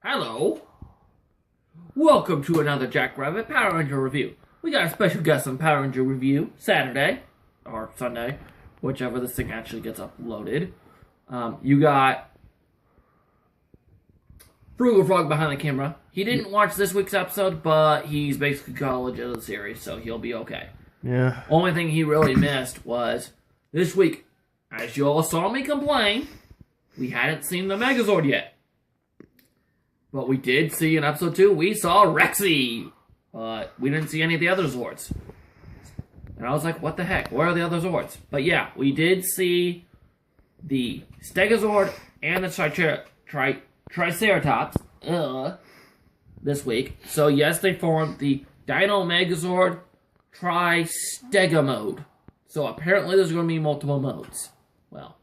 Hello. Welcome to another Jackrabbit Power Ranger review. We got a special guest on Power Ranger review Saturday, or Sunday, whichever this thing actually gets uploaded. You got Frugal Frog behind the camera. He didn't watch this week's episode, but he's basically college of the series, so he'll be okay. Yeah. Only thing he really missed was this week, as you all saw me complain, we hadn't seen the Megazord yet. But we did see in episode 2, we saw Rexy. But we didn't see any of the other Zords. And I was like, what the heck? Where are the other Zords? But yeah, we did see the Stegazord and the Triceratops this week. So yes, they formed the Dino Megazord Tri-Stega mode. So apparently there's going to be multiple modes. Well,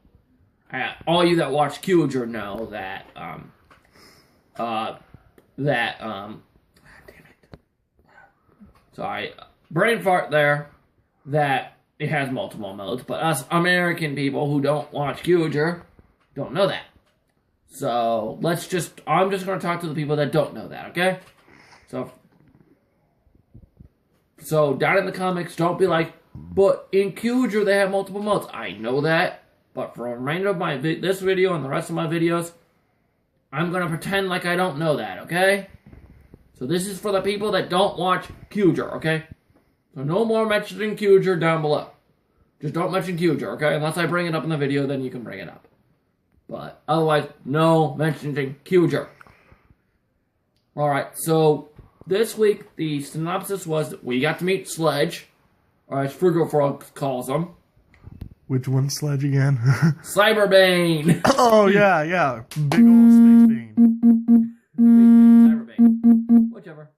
all you that watch Kyuger know that, damn it. Sorry, brain fart there, that it has multiple modes, but us American people who don't watch Kyuger don't know that. So, I'm just going to talk to the people that don't know that, okay? So down in the comments, don't be like, but in Kyuger they have multiple modes. I know that, but for the remainder of this video and the rest of my videos, I'm going to pretend like I don't know that, okay? So this is for the people that don't watch Kyuger, okay? So no more mentioning Kyuger down below. Just don't mention Kyuger, okay? Unless I bring it up in the video, then you can bring it up. But otherwise, no mentioning Kyuger. Alright, so this week, the synopsis was that we got to meet Sledge, or as Frugal Frog calls him. Which one's Sledge again? Cyberbane! Oh, yeah. Big ol' Space Bane. Cyberbane. Whichever.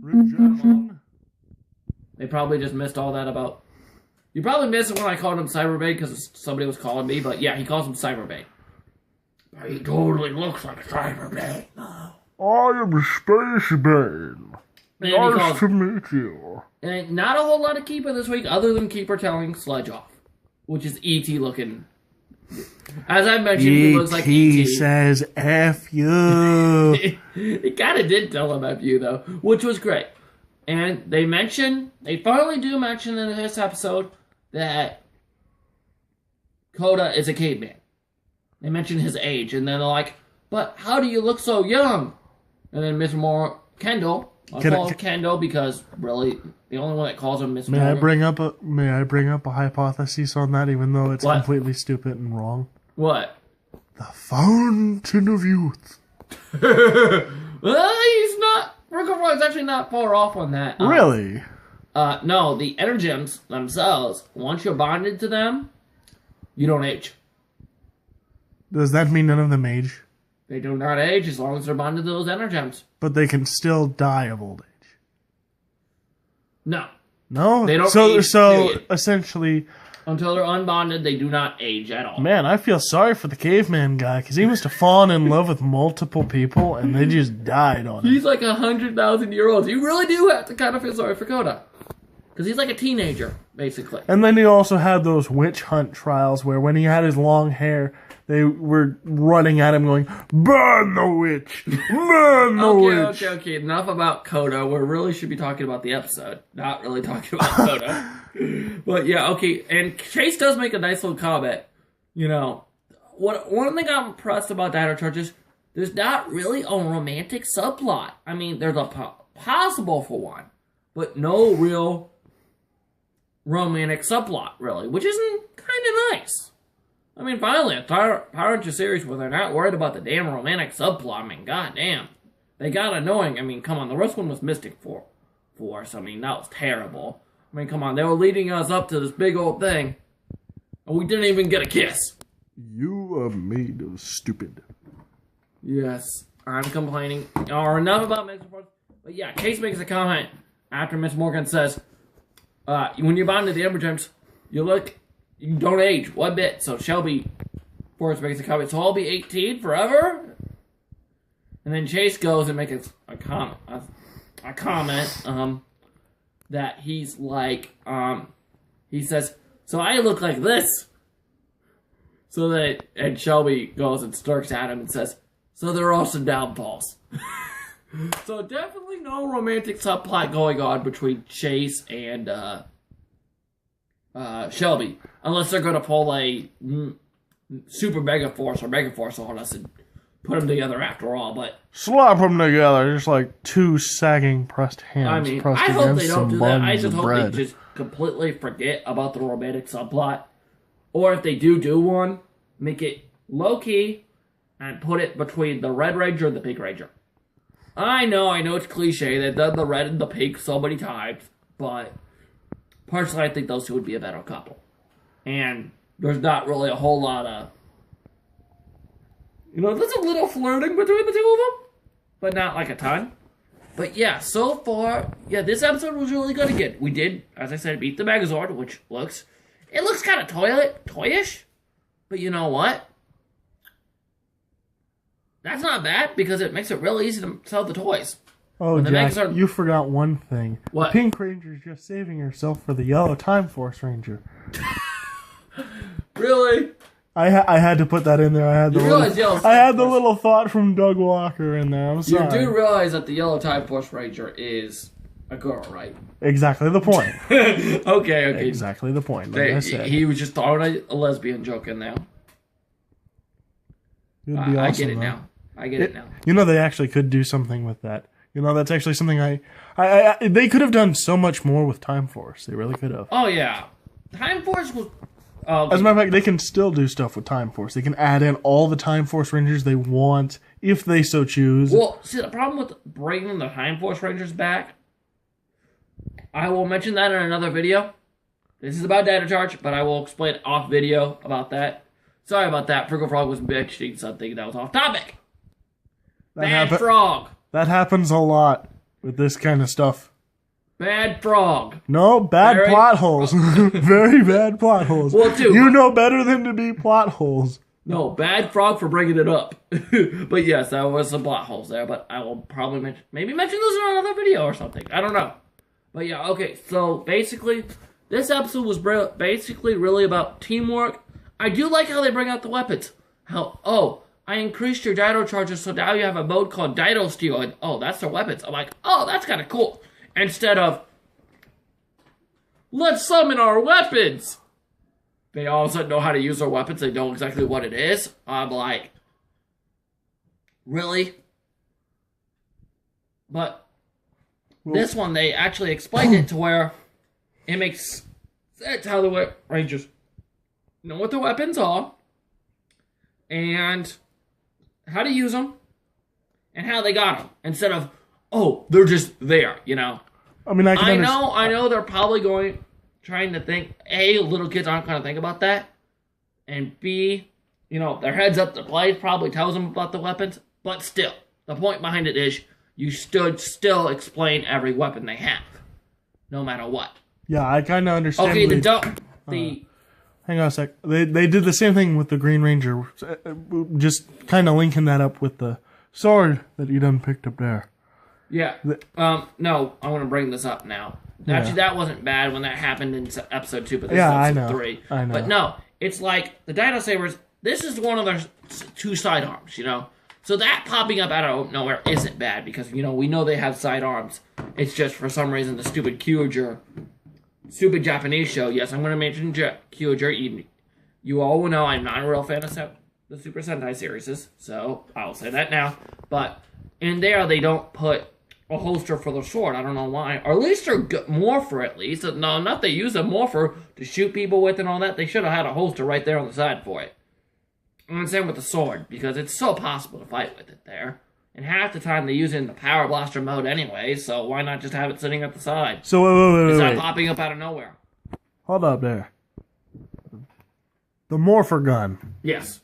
Rejection. They probably just missed all that about... You probably missed it when I called him Cyberbane because somebody was calling me, but yeah, he calls him Cyberbane. He totally looks like Cyberbane. I am Space Bane. Nice to meet you. And not a whole lot of Keeper this week, other than Keeper telling Sledge off, which is E.T. looking. As I mentioned, he looks like E.T. He says F you. He kind of did tell him F you, though, which was great. And they finally do mention in this episode that Koda is a caveman. They mention his age, and then they're like, but how do you look so young? And then Miss Kendall, I'll call him Kendall because really the only one that calls him Miss. May I bring up a hypothesis on that, even though it's completely stupid and wrong? What? The Fountain of Youth. Well, he's not. Frugal Frog's actually not far off on that. Really? No, the Energems themselves, once you're bonded to them, you don't age. Does that mean none of them age? They do not age as long as they're bonded to those Energems. But they can still die of old age. No. No? They don't age, so period. Essentially... Until they're unbonded, they do not age at all. Man, I feel sorry for the caveman guy, because he must have fallen in love with multiple people, and they just died on him. He's like 100,000-year-old. You really do have to kind of feel sorry for Koda. Because he's like a teenager, basically. And then he also had those witch hunt trials, where when he had his long hair, they were running at him going, burn the witch! Burn the witch! Okay. Enough about Koda. We really should be talking about the episode. Not really talking about Koda. But yeah, okay. And Chase does make a nice little comment. You know, one thing I'm impressed about Dino Charges, there's not really a romantic subplot. I mean, there's a possible for one, but no real romantic subplot, really, which isn't kind of nice. I mean, finally, a Power Ranger series where they're not worried about the damn romantic subplot. I mean, goddamn. They got annoying. I mean, come on, the first one was Mystic Force. I mean, that was terrible. I mean, come on, they were leading us up to this big old thing, and we didn't even get a kiss. You are made of stupid. Yes, I'm complaining. Or enough about Mystic Force. But yeah, Chase makes a comment after Miss Morgan says, when you're bonded to the Energems, you don't age one bit. So Shelby Forrest makes a comment, so I'll be 18 forever? And then Chase goes and makes a comment, that he's like, he says, so I look like this. And Shelby goes and smirks at him and says, so there are some downfalls. So definitely no romantic subplot going on between Chase and Shelby. Unless they're going to pull a Super Mega Force or Mega Force on us and put them together after all. But slap them together, just like two sagging pressed hands. I mean, pressed I hope they against don't some do that. I buns just of hope bread. they just completely forget about the romantic subplot. Or if they do one, make it low-key and put it between the Red Ranger and the Pink Ranger. I know it's cliche. They've done the red and the pink so many times. But personally, I think those two would be a better couple. And there's not really a whole lot of... there's a little flirting between the two of them. But not like a ton. But yeah, so far, this episode was really good again. We did, as I said, beat the Megazord, which looks kind of toyish. But you know what? That's not bad, because it makes it really easy to sell the toys. Oh, Jack, you forgot one thing. What? The Pink Ranger's just saving herself for the Yellow Time Force Ranger. Really? I had to put that in there. I had the little thought from Doug Walker in there. I'm sorry. You do realize that the Yellow Time Force Ranger is a girl, right? Exactly the point. Okay. Exactly the point. Like I said. He was just throwing a lesbian joke in there. Awesome, I get it now. I get it now. They actually could do something with that. That's actually something I they could have done so much more with Time Force. They really could have. Oh, yeah. Time Force was... As a matter of fact, they can still do stuff with Time Force. They can add in all the Time Force Rangers they want, if they so choose. Well, see, the problem with bringing the Time Force Rangers back, I will mention that in another video. This is about data charge, but I will explain off video about that. Sorry about that. Friggle Frog was mentioning something that was off topic. Bad frog. That happens a lot with this kind of stuff. Bad frog. No, bad plot holes. Very bad plot holes. Well, too. You know better than to be plot holes. No, bad frog for bringing it up. But yes, there was some plot holes there, but I will probably mention those in another video or something. I don't know. But yeah, okay, so basically, this episode was basically really about teamwork. I do like how they bring out the weapons. I increased your Dino charges, so now you have a mode called Dino Steel, and that's their weapons. I'm like, that's kind of cool. Instead of, let's summon our weapons. They all of a sudden know how to use their weapons. They know exactly what it is. I'm like, really? But this one, they actually explained it to where it makes sense how the Rangers know what their weapons are, and how to use them, and how they got them. Instead of, they're just there, I mean, I know they're probably trying to think, A, little kids aren't going to think about that, and B, their heads up to play probably tells them about the weapons, but still, the point behind it is, you still explain every weapon they have, no matter what. Yeah, I kind of understand. Okay, hang on a sec. They did the same thing with the Green Ranger, just kind of linking that up with the sword that you done picked up there. Yeah. No, I want to bring this up now. Yeah. Actually, that wasn't bad when that happened in episode 2, but this is episode 3. I know. But no, it's like the Dino Sabers, this is one of their 2 sidearms, So that popping up out of nowhere isn't bad because, we know they have sidearms. It's just for some reason the stupid stupid Japanese show. Yes, I'm going to mention Kyojir. You all will know I'm not a real fan of the Super Sentai series, so I'll say that now. But in there, they don't put a holster for the sword. I don't know why. Or at least their morpher, at least. No, not they use a morpher to shoot people with and all that. They should have had a holster right there on the side for it. And same with the sword, because it's so possible to fight with it there. And half the time they use it in the Power Blaster mode anyway, so why not just have it sitting at the side? So wait. It's not popping up out of nowhere. Hold up there. The Morpher gun. Yes.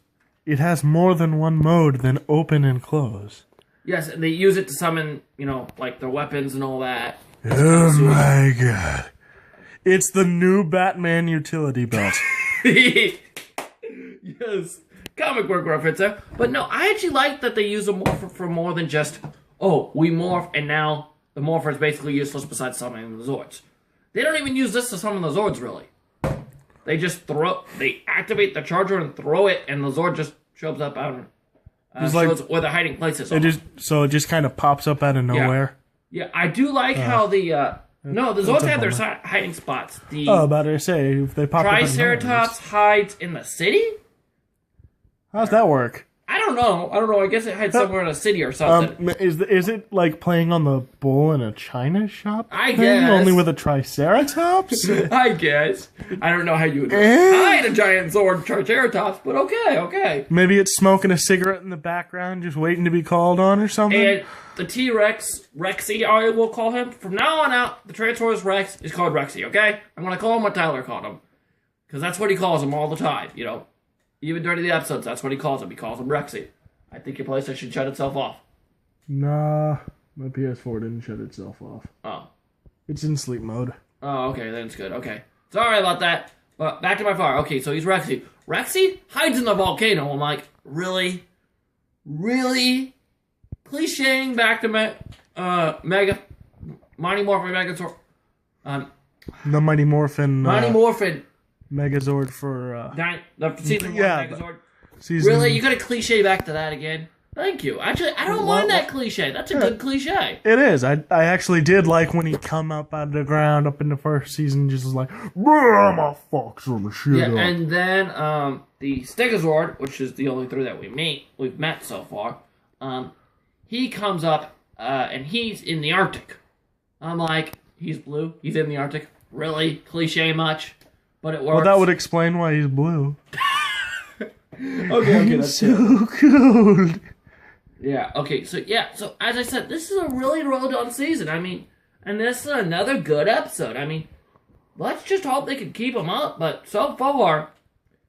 It has more than one mode than open and close. Yes, and they use it to summon, like their weapons and all that. Oh my god. It's the new Batman utility belt. Yes. Comic book reference there. But no, I actually like that they use a morpher for more than just, we morph, and now the morpher is basically useless besides summoning the Zords. They don't even use this to summon the Zords, really. they just they activate the charger and throw it, and the Zord just shows up out and shows where the hiding places are. It just kind of pops up out of nowhere. Yeah, I do like how the Zords have their hiding spots. About to say, if they pop Triceratops hides in the city? How's that work? I don't know. I guess it hides somewhere in a city or something. Is it like playing on the bull in a china shop? I guess. Only with a Triceratops? I guess. I don't know how you would hide a giant Zord Triceratops, but okay. Maybe it's smoking a cigarette in the background, just waiting to be called on or something? And the T-Rex, Rexy, I will call him. From now on out, the Tyrannosaurus Rex is called Rexy, okay? I'm going to call him what Tyler called him. Because that's what he calls him all the time, you know? Even during the episodes, that's what he calls him. He calls him Rexy. I think your PlayStation should shut itself off. Nah, my PS4 didn't shut itself off. Oh. It's in sleep mode. Oh, okay, then it's good. Okay. Sorry about that. But back to my fire. Okay, so he's Rexy. Rexy hides in the volcano. I'm like, really? Really? Clicheing back to Mighty Morphin Megazord. The Mighty Morphin. Mighty Morphin. Megazord for the season 1 Megazord. Really? You gotta cliche back to that again? Thank you. Actually, I don't mind that cliche. That's a good cliche. It is. I actually did like when he come up out of the ground up in the first season, just was like, I'm a fox on the shit. Yeah, and then the Stegazord, which is the only three that we've met so far, he comes up and he's in the Arctic. I'm like, he's blue, he's in the Arctic. Really? Cliche much? But it works. Well, that would explain why he's blue. okay, that's so cold. Yeah, okay, so as I said, this is a really well done season. I mean, and this is another good episode. I mean, let's just hope they can keep them up, but so far,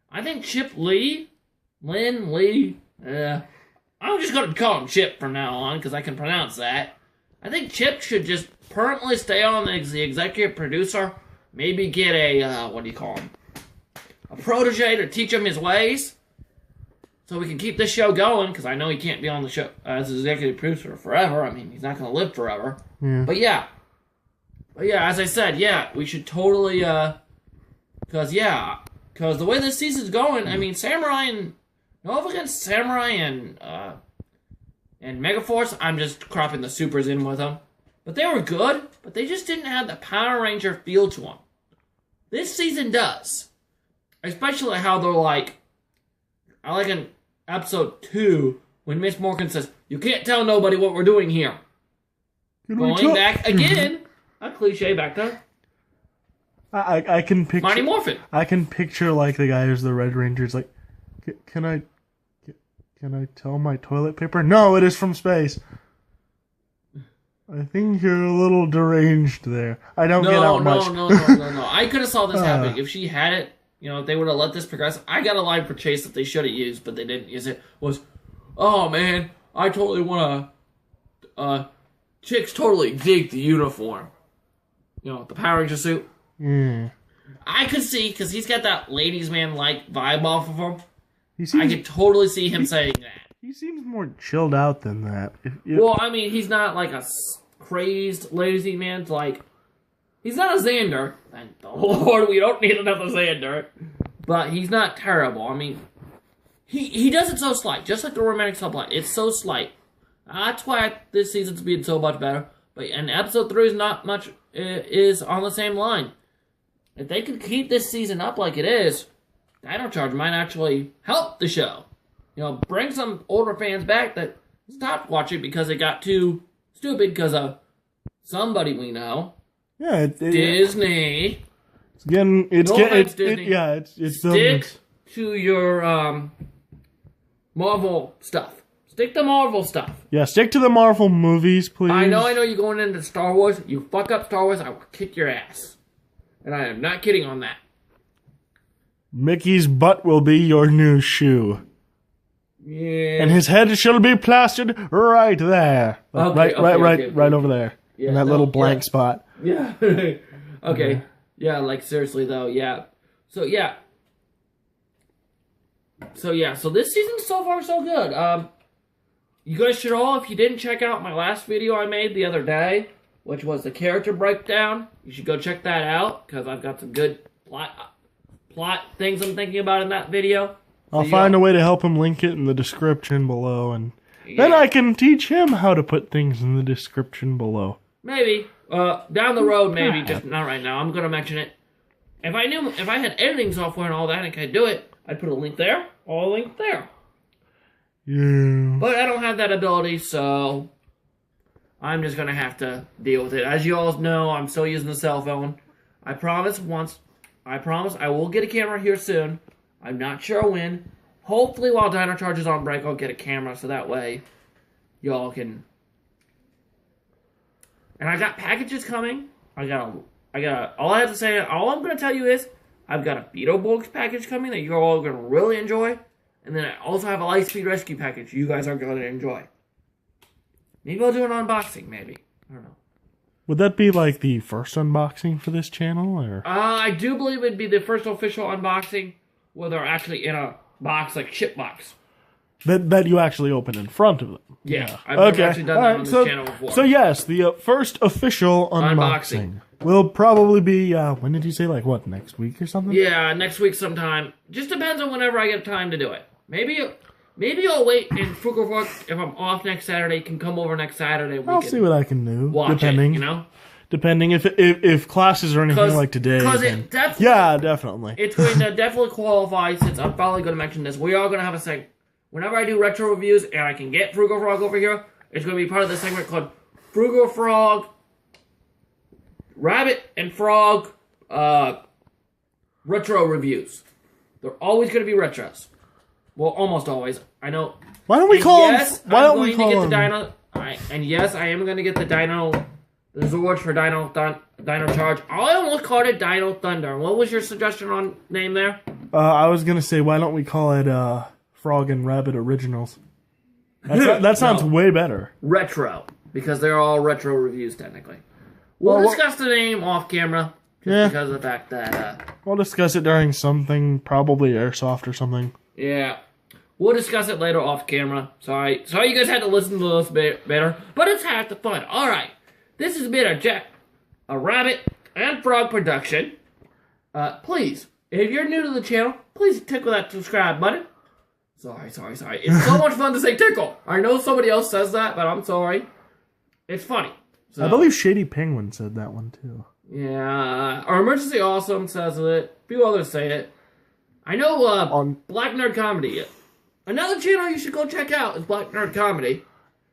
I think Lin Lee, I'm just going to call him Chip from now on, because I can pronounce that. I think Chip should just permanently stay on as the executive producer, maybe get a, what do you call him? A protege to teach him his ways. So we can keep this show going, because I know he can't be on the show as executive producer forever. I mean, he's not going to live forever. Yeah. But yeah, as I said, we should totally, because the way this season's going, I mean, Samurai and, no against Samurai and Megaforce, I'm just cropping the supers in with them. But they were good, but they just didn't have the Power Ranger feel to them. This season does. Especially how they're like, I like in episode 2, when Miss Morgan says, you can't tell nobody what we're doing here. Going back again, a cliche back to I can picture Mighty Morphin. I can picture like the guy who's the Red Ranger's like, can I tell my toilet paper? No, it is from space. I think you're a little deranged there. I don't get out much. No. I could have saw this happening. If she had it, if they would have let this progress. I got a line for Chase that they should have used, but they didn't use it. Was, oh man, I totally want to, Chicks totally dig the uniform. The Power Ranger suit. I could see, because he's got that ladies man-like vibe off of him. I could totally see him saying that. He seems more chilled out than that. Well, I mean, he's not like a crazed lazy man. Like, he's not a Xander. Thank the Lord, we don't need another Xander. But he's not terrible. I mean, he does it so slight, just like the romantic subplot. It's so slight. That's why this season's being so much better. And episode 3 is not much, is on the same line. If they could keep this season up like it is, Dino Charge might actually help the show. Bring some older fans back that stopped watching because it got too stupid because of somebody we know. Yeah, Disney. It's getting. Disney. It's stick to your Marvel stuff. Stick to Marvel stuff. Yeah, stick to the Marvel movies, please. I know you're going into Star Wars. You fuck up Star Wars, I will kick your ass. And I am not kidding on that. Mickey's butt will be your new shoe. Yeah. And his head shall be plastered right there. Right over there. Yeah, in that little blank spot. Yeah. Okay. Yeah, like seriously though, yeah. So this season so far so good. You guys should all, if you didn't check out my last video I made the other day, which was the character breakdown, you should go check that out, because I've got some good plot things I'm thinking about in that video. I'll find a way to help him link it in the description below, and then I can teach him how to put things in the description below. Maybe. Down the road, maybe. Just not right now. I'm going to mention it. If I had editing software and all that and could do it, I'd put a link there or a link there. Yeah. But I don't have that ability, so I'm just going to have to deal with it. As you all know, I'm still using the cell phone. I promise I will get a camera here soon. I'm not sure when. Hopefully while Dino Charge is on break, I'll get a camera so that way y'all can... And I got packages coming. All I have to say, all I'm going to tell you is, I've got a Beetleborgs package coming that you're all going to really enjoy. And then I also have a Lightspeed Rescue package you guys are going to enjoy. Maybe I'll do an unboxing, maybe. I don't know. Would that be like the first unboxing for this channel, or? I do believe it'd be the first official unboxing where they're actually in a box, like ship box. That you actually open in front of them. Yeah. I've never actually done that on this channel before. So yes, the first official unboxing will probably be, when did you say, like, what, next week or something? Yeah, next week sometime. Just depends on whenever I get time to do it. Maybe I'll wait and Frog, if I'm off next Saturday, can come over next Saturday. I'll see what I can do. Watch depending, it, you know? Depending if classes or anything like today. Yeah, definitely. It's going to definitely qualify, since I'm probably going to mention this. We are going to have a segment. Whenever I do retro reviews and I can get Frugal Frog over here, it's going to be part of the segment called Frugal Frog, Rabbit and Frog retro reviews. They're always going to be retros. Well, almost always. I know. Why don't we call them? Why don't we call them? Dino, and yes, I am going to get the Dino, the Zords for Dino Charge. I almost called it Dino Thunder. What was your suggestion on name there? I was going to say, why don't we call it Frog and Rabbit Originals? That sounds way better. Retro, because they're all retro reviews, technically. We'll discuss the name off camera, because of the fact that... we'll discuss it during something, probably Airsoft or something. Yeah. We'll discuss it later off camera. Sorry you guys had to listen to this bit better, but it's half the fun. Alright, this has been a Rabbit and Frog production. Please, if you're new to the channel, please tickle that subscribe button. Sorry. It's so much fun to say tickle. I know somebody else says that, but I'm sorry. It's funny. So, I believe Shady Penguin said that one too. Yeah, our Emergency Awesome says it. A few others say it. I know Black Nerd Comedy. Another channel you should go check out is Black Nerd Comedy.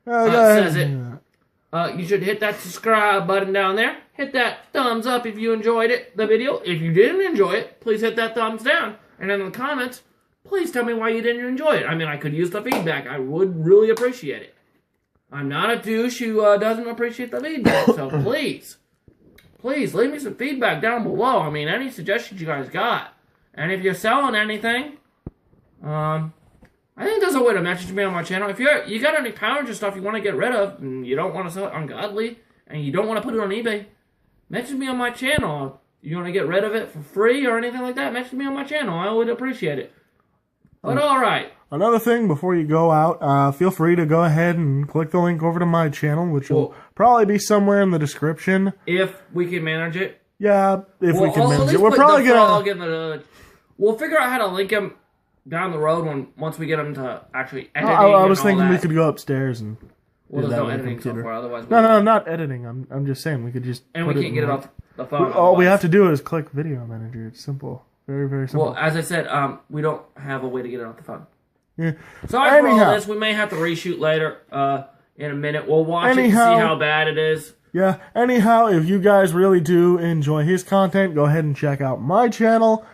Says it. You should hit that subscribe button down there. Hit that thumbs up if you enjoyed the video. If you didn't enjoy it, please hit that thumbs down. And in the comments, please tell me why you didn't enjoy it. I mean, I could use the feedback. I would really appreciate it. I'm not a douche who doesn't appreciate the feedback, so please leave me some feedback down below. I mean, any suggestions you guys got. And if you're selling anything, I think there's a way to message me on my channel. If you got any Power Ranger stuff you want to get rid of, and you don't want to sell it ungodly, and you don't want to put it on eBay, message me on my channel. You want to get rid of it for free or anything like that, message me on my channel. I would appreciate it. But alright. Another thing before you go out, feel free to go ahead and click the link over to my channel, which will probably be somewhere in the description. If we can manage it. Yeah, if we can manage it. We're probably gonna... We'll figure out how to link him down the road once we get him to actually editing. I was thinking we could go upstairs and... Well, there's no editing software, otherwise... No, not editing. I'm just saying we could just... And we can't get it off the phone. All we have to do is click Video Manager. It's simple. Very, very simple. Well, as I said, we don't have a way to get it off the phone. Yeah. Sorry for all this. We may have to reshoot later in a minute. We'll watch it and see how bad it is. Yeah. Anyhow, if you guys really do enjoy his content, go ahead and check out my channel.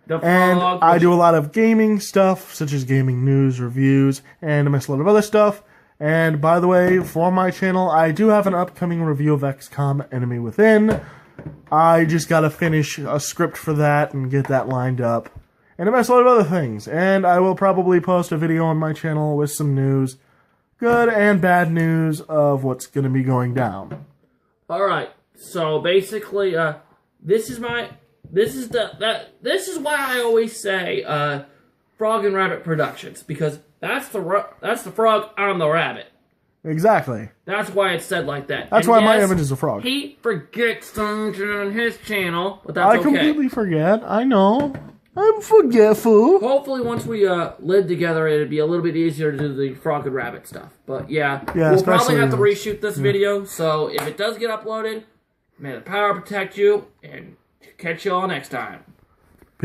And I do a lot of gaming stuff, such as gaming news, reviews, and a lot of other stuff. And by the way, for my channel, I do have an upcoming review of XCOM Enemy Within. I just gotta finish a script for that and get that lined up. And a lot of other things. And I will probably post a video on my channel with some news, good and bad news of what's gonna be going down. Alright, so basically, this is why I always say, Frog and Rabbit Productions, because that's the frog, I'm the rabbit. Exactly. That's why it's said like that. That's why my image is a frog. He forgets something on his channel, but that's okay. I completely forget. I know. I'm forgetful. Hopefully, once we live together, it'd be a little bit easier to do the frog and rabbit stuff. But yeah we'll probably have to reshoot this video. So if it does get uploaded, may the power protect you, and catch you all next time.